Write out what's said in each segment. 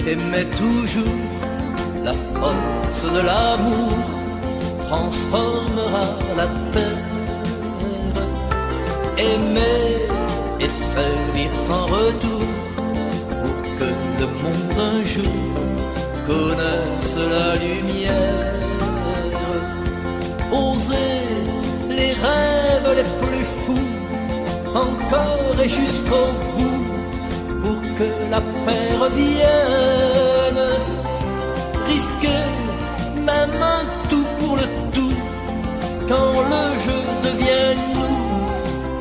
aimait toujours. La force de l'amour transformera la terre. Aimer et servir sans retour pour que le monde un jour connaisse la lumière. Oser les rêves les plus fous, encore et jusqu'au bout, pour que la paix revienne. Risquer même un tout pour le tout, quand le jeu devient nous,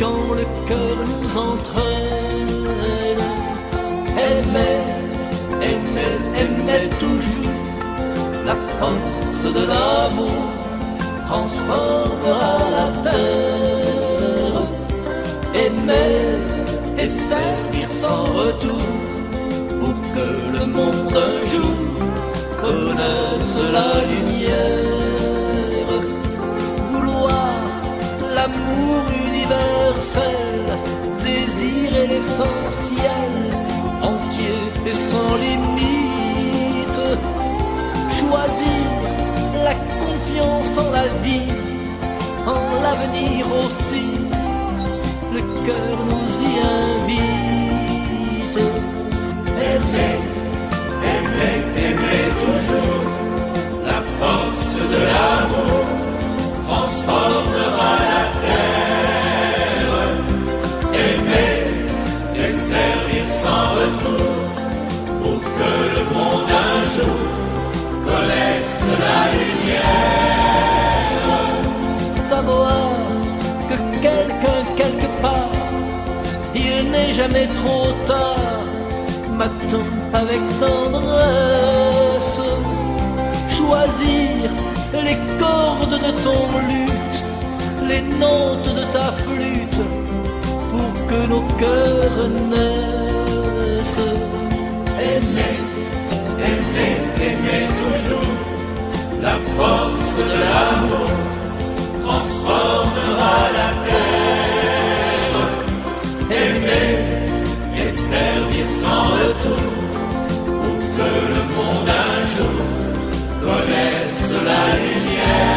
quand le cœur nous entraîne. Aimer, aimer, aimer toujours. La force de l'amour transformera la terre. Aimer et servir sans retour pour que le monde un jour connaisse la lumière. Vouloir l'amour universel, désirer l'essentiel, entier et sans limite. Choisir la confiance en la vie, en l'avenir aussi, le cœur nous y invite. Aimer, aimer, aimer toujours. La force de l'amour transformera la terre. Aimer et servir sans retour pour que le monde un jour connaisse la lumière. Savoir que quelqu'un quelque part, il n'est jamais trop tard, m'attend avec tendresse. Choisir les cordes de ton luth, les notes de ta flûte, pour que nos cœurs naissent. Aimer, aimer, aimer toujours. La force de l'amour transformera la terre. Aimer et servir sans retour pour que le monde un jour connaisse la lumière.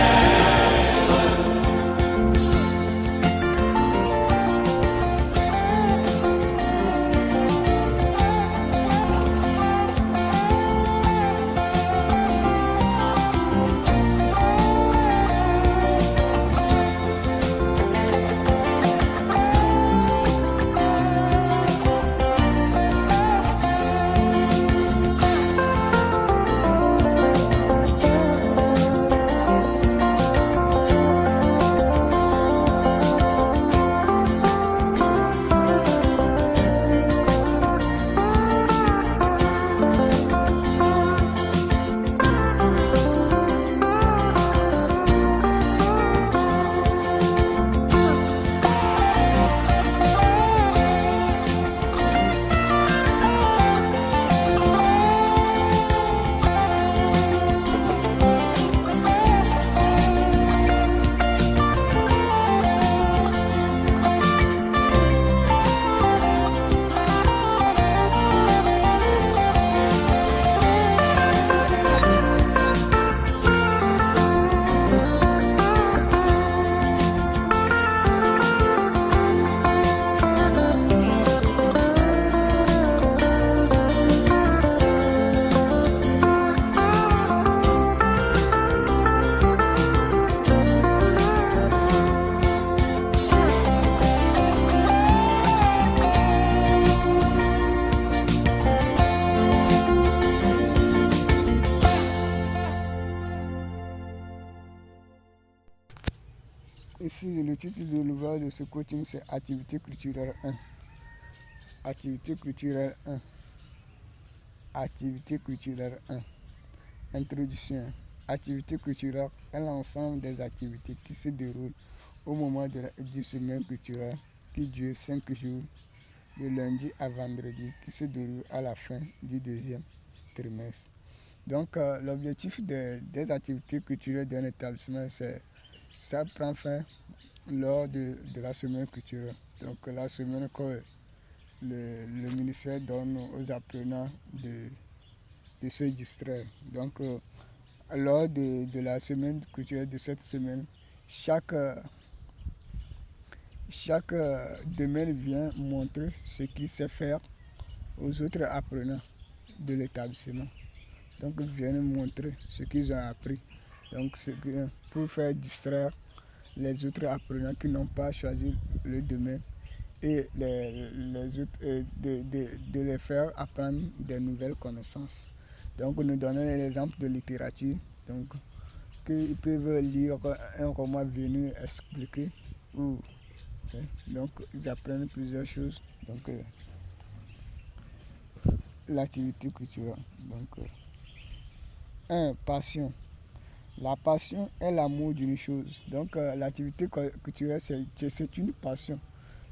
Ici, le titre de l'ouvrage de ce coaching, c'est Activité culturelle 1. Activité culturelle 1. Activité culturelle 1. Introduction. Activité culturelle est l'ensemble des activités qui se déroulent au moment du semaine culturelle qui dure 5 jours, de lundi à vendredi, qui se déroule à la fin du deuxième trimestre. Donc, l'objectif des activités culturelles d'un établissement, c'est ça prend fin lors de la semaine culturelle. Donc, la semaine que le ministère donne aux apprenants de se distraire. Donc, lors de la semaine culturelle de cette semaine, chaque domaine vient montrer ce qu'il sait faire aux autres apprenants de l'établissement. Donc, ils viennent montrer ce qu'ils ont appris. Donc, pour faire distraire les autres apprenants qui n'ont pas choisi le domaine et les autres, de les faire apprendre des nouvelles connaissances. Donc, nous donnons l'exemple de littérature. Donc, qu'ils peuvent lire un roman venu expliquer ou donc ils apprennent plusieurs choses. Donc, l'activité culturelle. Donc, passion. La passion est l'amour d'une chose. Donc, l'activité culturelle, c'est une passion.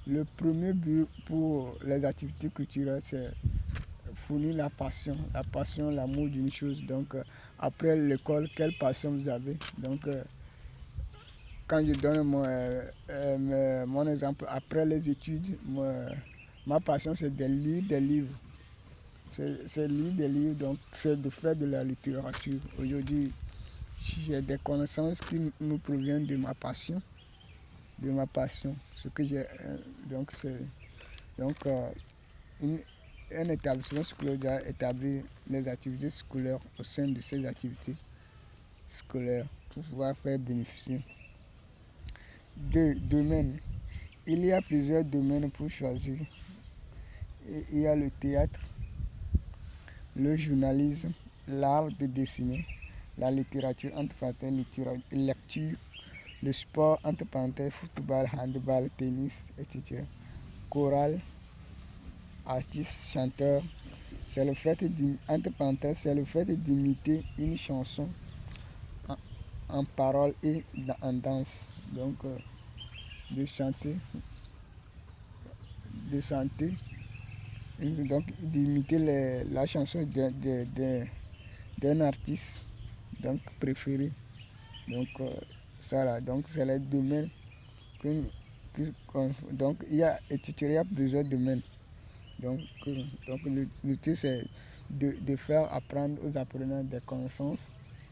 Le premier but pour les activités culturelles, c'est fournir la passion. La passion, l'amour d'une chose. Donc, après l'école, quelle passion vous avez? Donc, quand je donne mon exemple, après les études, ma passion, c'est de lire des livres. C'est lire des livres, donc c'est de faire de la littérature. Aujourd'hui, j'ai des connaissances qui me proviennent de ma passion. Ce que j'ai, donc c'est un établissement scolaire doit établir les activités scolaires au sein de ces activités scolaires pour pouvoir faire bénéficier. Domaines. Il y a plusieurs domaines pour choisir. Il y a le théâtre, le journalisme, l'art de dessiner, la littérature, entre parenthèses, lecture, le sport, entre parenthèses, football, handball, tennis, etc. Chorale, artiste, chanteur, c'est le fait entre parenthèses, c'est le fait d'imiter une chanson en parole et en danse. Donc, de chanter, donc d'imiter la chanson d'un artiste donc préféré. Donc, ça là, donc c'est les domaines donc il y a plusieurs domaines. Donc le but c'est de faire apprendre aux apprenants des connaissances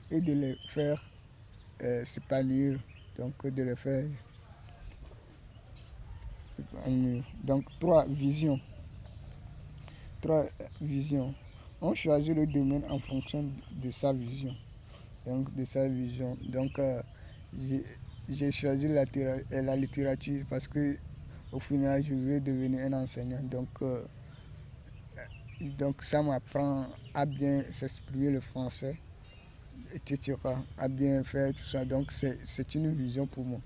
et de les faire s'épanouir, donc de les faire s'épanouir. Donc 3 visions. On choisit le domaine en fonction de sa vision. Donc j'ai choisi la littérature parce que au final je veux devenir un enseignant. Donc ça m'apprend à bien s'exprimer le français, etc. À bien faire tout ça. Donc c'est une vision pour moi.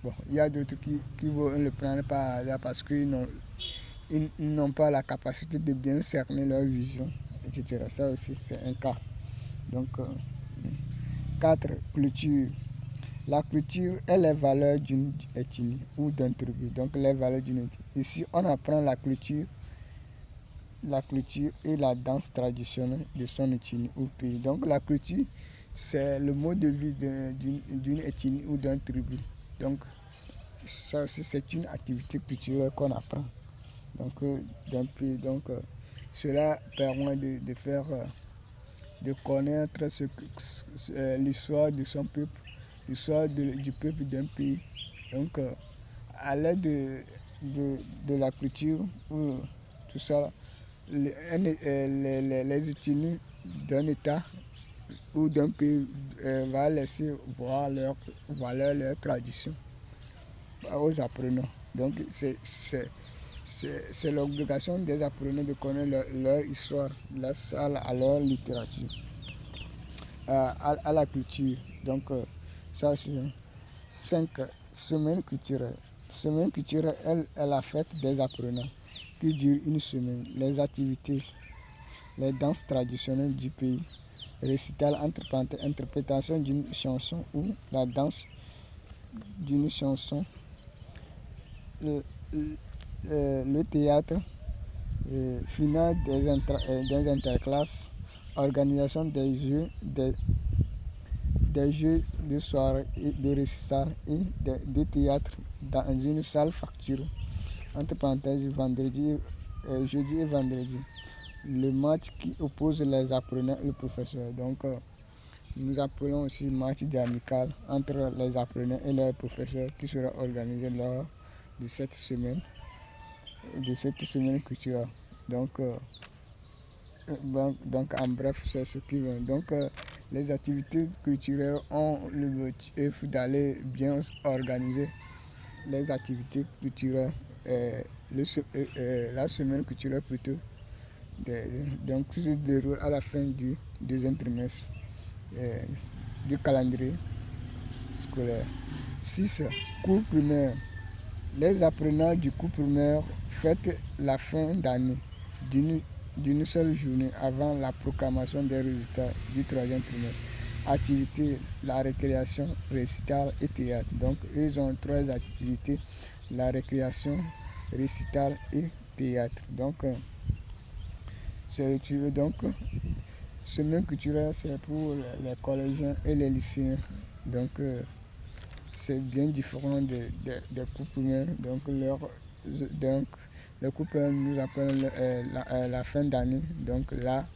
Bon, il y a d'autres qui vont le prendre par hasard parce qu'ils n'ont pas la capacité de bien cerner leur vision, etc. Ça aussi c'est un cas. Donc 4. Culture. La culture est les valeurs d'une ethnie ou d'un tribu. Donc les valeurs d'une ethnie. Ici on apprend la culture et la danse traditionnelle de son ethnie ou pays. Donc la culture, c'est le mode de vie d'une ethnie ou d'un tribu. Donc ça aussi c'est une activité culturelle qu'on apprend. Donc d'un pays. Donc cela permet de faire de connaître l'histoire de son peuple, l'histoire du peuple d'un pays. Donc à l'aide de la culture ou tout ça, les ethnies d'un État ou d'un pays va laisser voir leurs valeurs, leurs traditions aux apprenants. Donc c'est l'obligation des apprenants de connaître leur histoire, à leur littérature, à la culture. Donc ça aussi. 5. Semaine culturelle. Semaine culturelle est la fête des apprenants qui dure une semaine. Les activités, les danses traditionnelles du pays, récital, entre parenthèses, interprétation d'une chanson ou la danse d'une chanson, le théâtre, finale des interclasses, organisation des jeux de soirée et de récital et de théâtre dans une salle facturée, entre parenthèses, jeudi et vendredi. le match qui oppose les apprenants et le professeur. Donc, nous appelons aussi match d'amical entre les apprenants et leurs professeurs qui sera organisé lors de cette semaine culturelle. Donc, en bref, c'est ce qui vient. Donc, les activités culturelles ont le motif d'aller bien organiser les activités culturelles, la semaine culturelle plutôt, donc qui se déroule à la fin du deuxième trimestre du calendrier scolaire. 6. Cours primaire. Les apprenants du cours primaire fêtent la fin d'année d'une seule journée avant la proclamation des résultats du troisième trimestre. Activités, la récréation, récital et théâtre. Donc, ils ont 3 activités, la récréation, récital et théâtre. Donc, semaine culturelle, c'est pour les collégiens et les lycéens. Donc, c'est bien différent des cours primaires. Donc, les cours primaires nous appellent la fin d'année. Donc, là,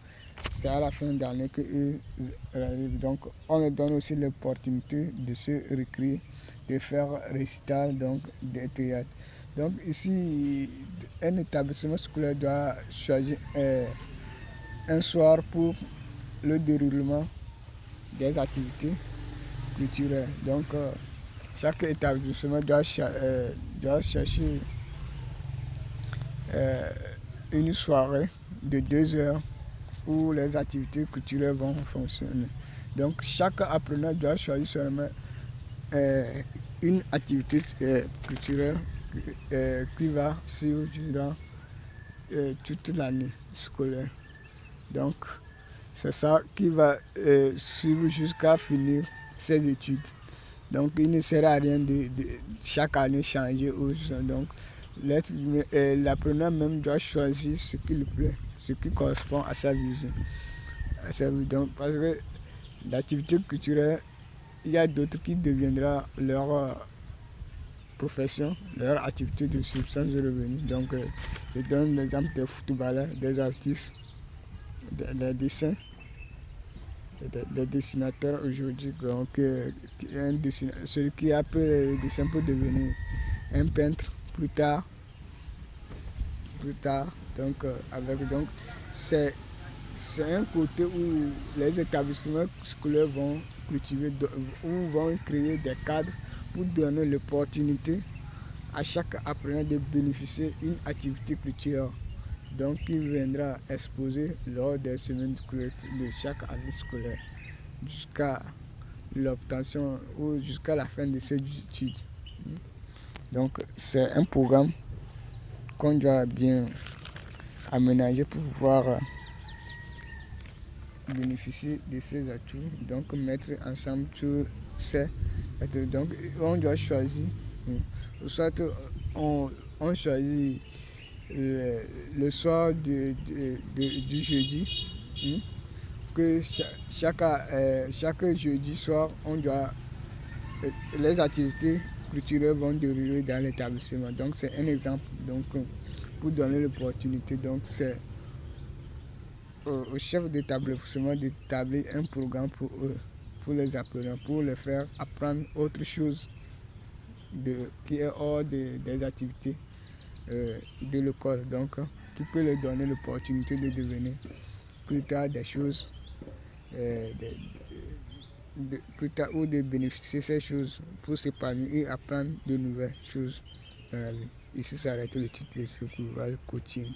c'est à la fin d'année que donc, on leur donne aussi l'opportunité de se recréer, de faire récital, donc, des théâtres. Donc, ici, un établissement scolaire doit choisir un soir pour le déroulement des activités culturelles. Donc, chaque établissement doit chercher une soirée de 2 heures où les activités culturelles vont fonctionner. Donc, chaque apprenant doit choisir seulement une activité culturelle qui va suivre durant toute l'année scolaire. Donc, c'est ça qui va suivre jusqu'à finir ses études. Donc, il ne sert à rien de chaque année changer. Donc, l'apprenant même doit choisir ce qui lui plaît, ce qui correspond à sa vision. Donc, parce que l'activité culturelle, il y a d'autres qui deviendra leur profession, leur activité de substance de revenu. Donc, je donne l'exemple des footballeurs, des artistes, des dessins, des dessinateurs aujourd'hui. Donc, celui qui a appris le dessin peut devenir un peintre plus tard. Donc, c'est un côté où les établissements scolaires vont cultiver, où vont créer des cadres pour donner l'opportunité à chaque apprenant de bénéficier d'une activité culturelle. Donc, il viendra exposer lors des semaines de chaque année scolaire jusqu'à l'obtention ou jusqu'à la fin de ses études. Donc, c'est un programme qu'on doit bien aménager pour pouvoir bénéficier de ces atouts, donc mettre ensemble tous ces atouts. Donc, on doit choisir, soit on choisit le soir du jeudi, que chaque jeudi soir, les activités culturelles vont dérouler dans l'établissement. Donc, c'est un exemple. Donc, pour donner l'opportunité, donc c'est au chef d'établissement d'établir un programme pour eux, pour les apprenants, pour les faire apprendre autre chose qui est hors des activités de l'école, donc qui peut leur donner l'opportunité de devenir plus tard des choses, plus tard, ou de bénéficier de ces choses pour s'épanouir et apprendre de nouvelles choses dans la vie. Ici s'arrête le titre de ce courage coaching.